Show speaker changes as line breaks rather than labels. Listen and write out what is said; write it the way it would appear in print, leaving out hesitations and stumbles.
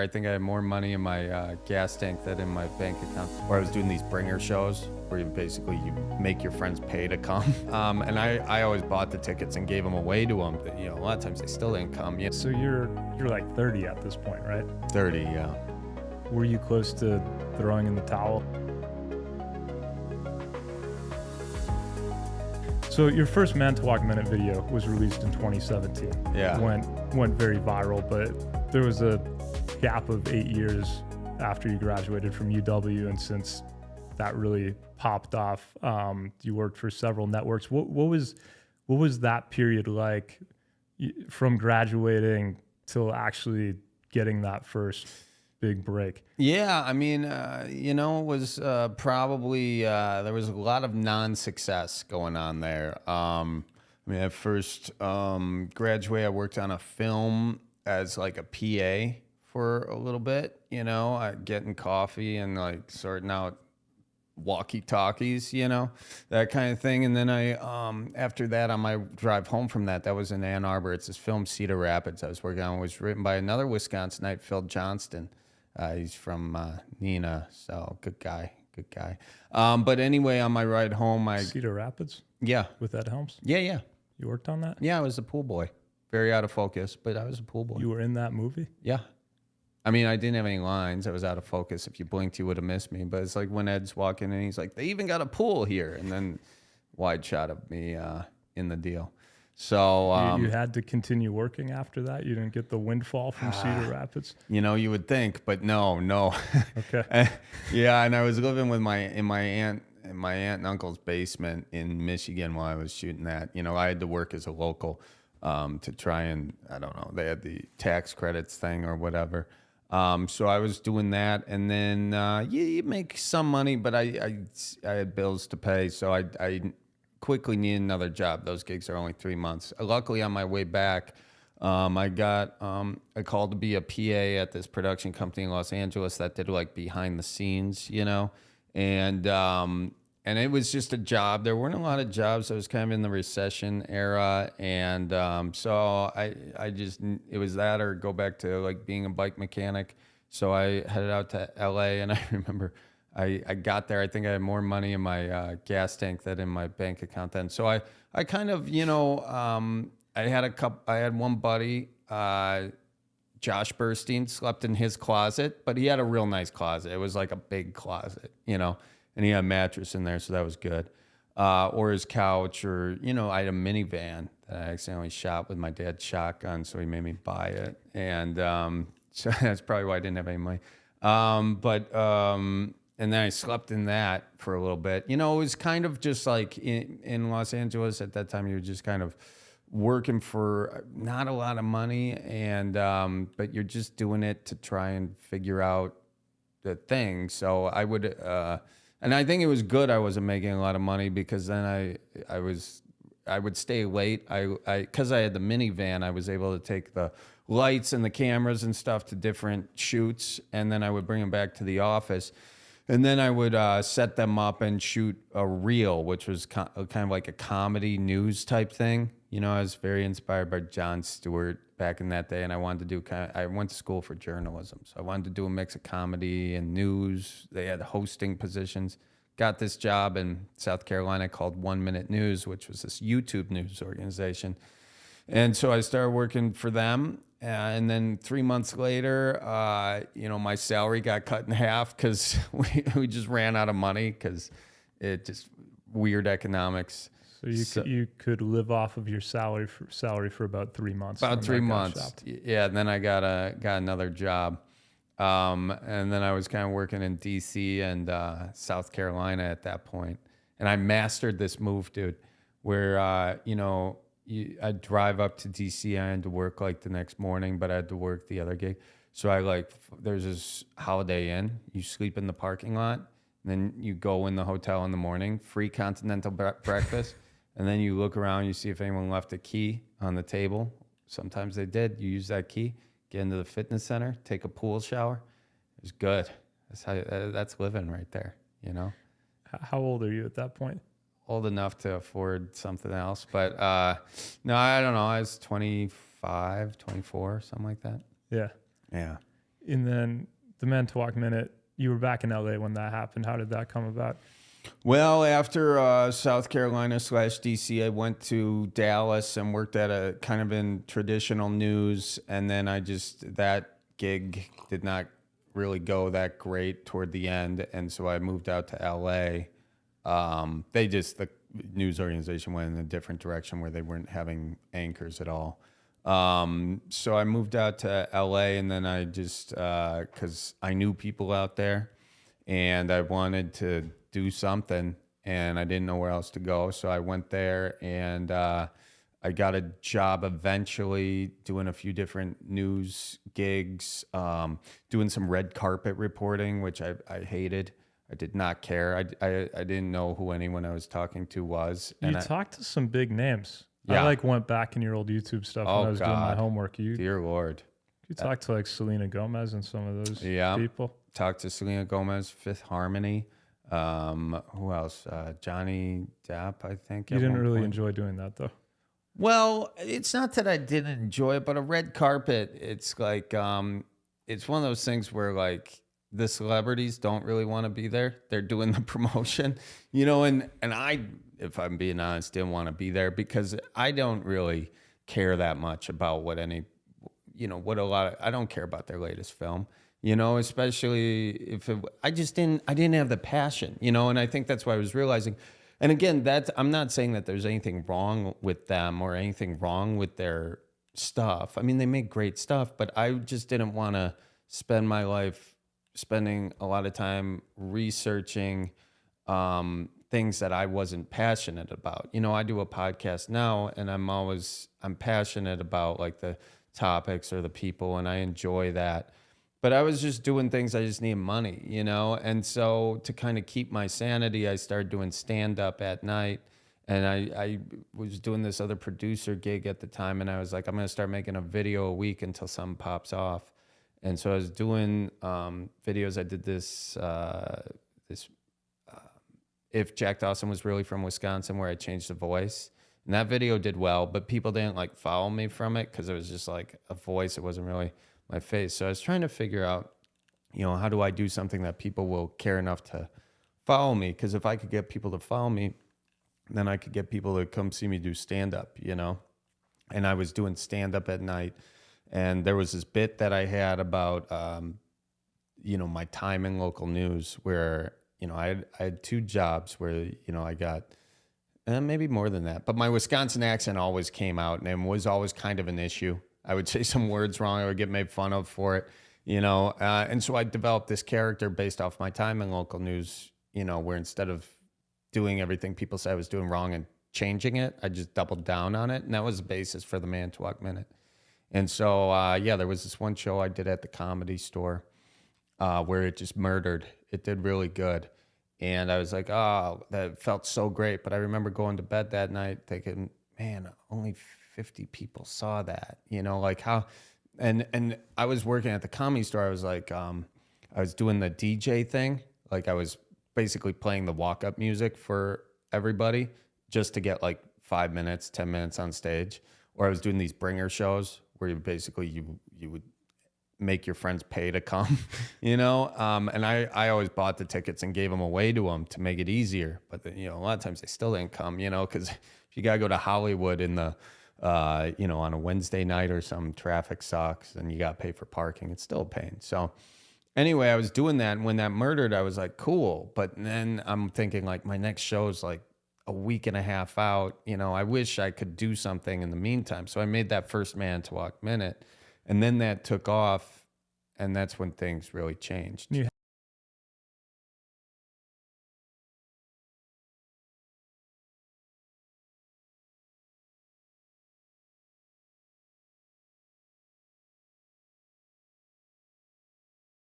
I think I had more money in my gas tank than in my bank account. Where I was doing these bringer shows where you make your friends pay to come. And I always bought the tickets and gave them away to them. But, a lot of times they still didn't come. Yeah.
So you're like 30 at this point, right?
30, yeah.
Were you close to throwing in the towel? So your first Man to Walk Minute video was released in 2017.
Yeah.
Went very viral, but there was a gap of 8 years after you graduated from UW, and since that really popped off, you worked for several networks. What was that period like from graduating till actually getting that first big break?
Yeah, I mean, it was probably there was a lot of non-success going on there. At first graduate, I worked on a film as like a PA for a little bit, getting coffee and like sorting out walkie-talkies, that kind of thing. And then I, after that, on my drive home from that was in Ann Arbor. It's this film, Cedar Rapids, I was working on. It was written by another Wisconsinite, Phil Johnston. He's from Neenah, so good guy. But anyway, on my ride home,
Cedar Rapids?
Yeah.
With Ed Helms?
Yeah.
You worked on that?
Yeah, I was a pool boy. Very out of focus, but I was a pool boy.
You were in that movie?
Yeah. I mean, I didn't have any lines. I was out of focus. If you blinked, you would have missed me. But it's like when Ed's walking in, he's like, they even got a pool here. And then wide shot of me in the deal. So
you had to continue working after that? You didn't get the windfall from Cedar Rapids?
You would think, but no.
Okay.
Yeah, and I was living with my aunt and uncle's basement in Michigan while I was shooting that. I had to work as a local to try and, I don't know, they had the tax credits thing or whatever. So I was doing that, and then you make some money, but I had bills to pay, so I quickly needed another job. Those gigs are only 3 months. Luckily, on my way back, I got a call to be a PA at this production company in Los Angeles that did like behind the scenes, and it was just a job. There weren't a lot of jobs. I was kind of in the recession era. And so I just, it was that or go back to like being a bike mechanic. So I headed out to LA, and I remember I got there. I think I had more money in my gas tank than in my bank account then. So I kind of, I had one buddy, Josh Burstein, slept in his closet, but he had a real nice closet. It was like a big closet, and he had a mattress in there, so that was good. Or his couch, or, I had a minivan that I accidentally shot with my dad's shotgun, so he made me buy it. And so that's probably why I didn't have any money. And then I slept in that for a little bit. It was kind of just like in Los Angeles at that time, you were just kind of working for not a lot of money, and but you're just doing it to try and figure out the thing. So I would, and I think it was good I wasn't making a lot of money, because then I would stay late. Because I had the minivan, I was able to take the lights and the cameras and stuff to different shoots, and then I would bring them back to the office. And then I would set them up and shoot a reel, which was kind of like a comedy news type thing. I was very inspired by Jon Stewart back in that day, and I wanted to do I went to school for journalism, so I wanted to do a mix of comedy and news. They had hosting positions. Got this job in South Carolina called 1 Minute News, which was this YouTube news organization. And so I started working for them. And then 3 months later, my salary got cut in half because we just ran out of money, because it just weird economics.
So you could live off of your salary for about 3 months.
About 3 months. Yeah. And then I got another job. And then I was kind of working in DC and South Carolina at that point. And I mastered this move, dude, where, I'd drive up to DC. I had to work like the next morning, but I had to work the other gig. So there's this Holiday Inn. You sleep in the parking lot, and then you go in the hotel in the morning, free continental breakfast. And then you look around, you see if anyone left a key on the table. Sometimes they did. You use that key, get into the fitness center, take a pool shower. It was good. That's living right there,
How old are you at that point?
Old enough to afford something else. But no, I don't know. I was 25, 24, something like that.
Yeah.
Yeah.
And then the Manitowoc Minute, you were back in LA when that happened. How did that come about?
Well, after South Carolina / DC, I went to Dallas and worked at a kind of in traditional news. And then that gig did not really go that great toward the end. And so I moved out to LA. The news organization went in a different direction where they weren't having anchors at all. So I moved out to LA, and then I just, cause I knew people out there and I wanted to do something and I didn't know where else to go. So I went there and, I got a job eventually doing a few different news gigs, doing some red carpet reporting, which I hated. I did not care. I didn't know who anyone I was talking to was.
You talked to some big names.
Yeah.
I went back in your old YouTube stuff when I was doing my homework.
Dear Lord.
You talked to like Selena Gomez and some of those people.
Talked to Selena Gomez, Fifth Harmony. Who else? Johnny Depp, I think.
You didn't really enjoy doing that though.
Well, it's not that I didn't enjoy it, but a red carpet, it's like, it's one of those things where like the celebrities don't really want to be there. They're doing the promotion, and I, if I'm being honest, didn't want to be there because I don't really care that much about I don't care about their latest film, especially if I didn't have the passion, and I think that's why I was realizing. And again, I'm not saying that there's anything wrong with them or anything wrong with their stuff. I mean, they make great stuff, but I just didn't want to spend my life spending a lot of time researching things that I wasn't passionate about. I do a podcast now and I'm passionate about like the topics or the people, and I enjoy that. But I was just doing things, I just needed money, And so to kind of keep my sanity, I started doing stand-up at night. And I was doing this other producer gig at the time, and I was like, I'm going to start making a video a week until something pops off. And so I was doing videos. I did this, if Jack Dawson was really from Wisconsin, where I changed the voice. And that video did well, but people didn't like follow me from it because it was just like a voice. It wasn't really my face. So I was trying to figure out, how do I do something that people will care enough to follow me? Because if I could get people to follow me, then I could get people to come see me do stand-up, And I was doing stand-up at night. And there was this bit that I had about, my time in local news where, I had two jobs where, I got maybe more than that. But my Wisconsin accent always came out and it was always kind of an issue. I would say some words wrong. I would get made fun of for it, And so I developed this character based off my time in local news, where instead of doing everything people said I was doing wrong and changing it, I just doubled down on it. And that was the basis for the Manitowoc Minute. And so, there was this one show I did at the Comedy Store where it just murdered. It did really good. And I was like, oh, that felt so great. But I remember going to bed that night thinking, man, only 50 people saw that, like how, and I was working at the Comedy Store. I was like, I was doing the DJ thing. Like I was basically playing the walk-up music for everybody just to get like 5 minutes, 10 minutes on stage. Or I was doing these bringer shows where you would make your friends pay to come, And I always bought the tickets and gave them away to them to make it easier. But then, a lot of times they still didn't come, because if you got to go to Hollywood in the, on a Wednesday night or some traffic sucks and you got to pay for parking, it's still a pain. So anyway, I was doing that. And when that murdered, I was like, cool. But then I'm thinking like my next show is like a week and a half out. I wish I could do something in the meantime. So I made that first Manitowoc Minute, and then that took off, and that's when things really changed.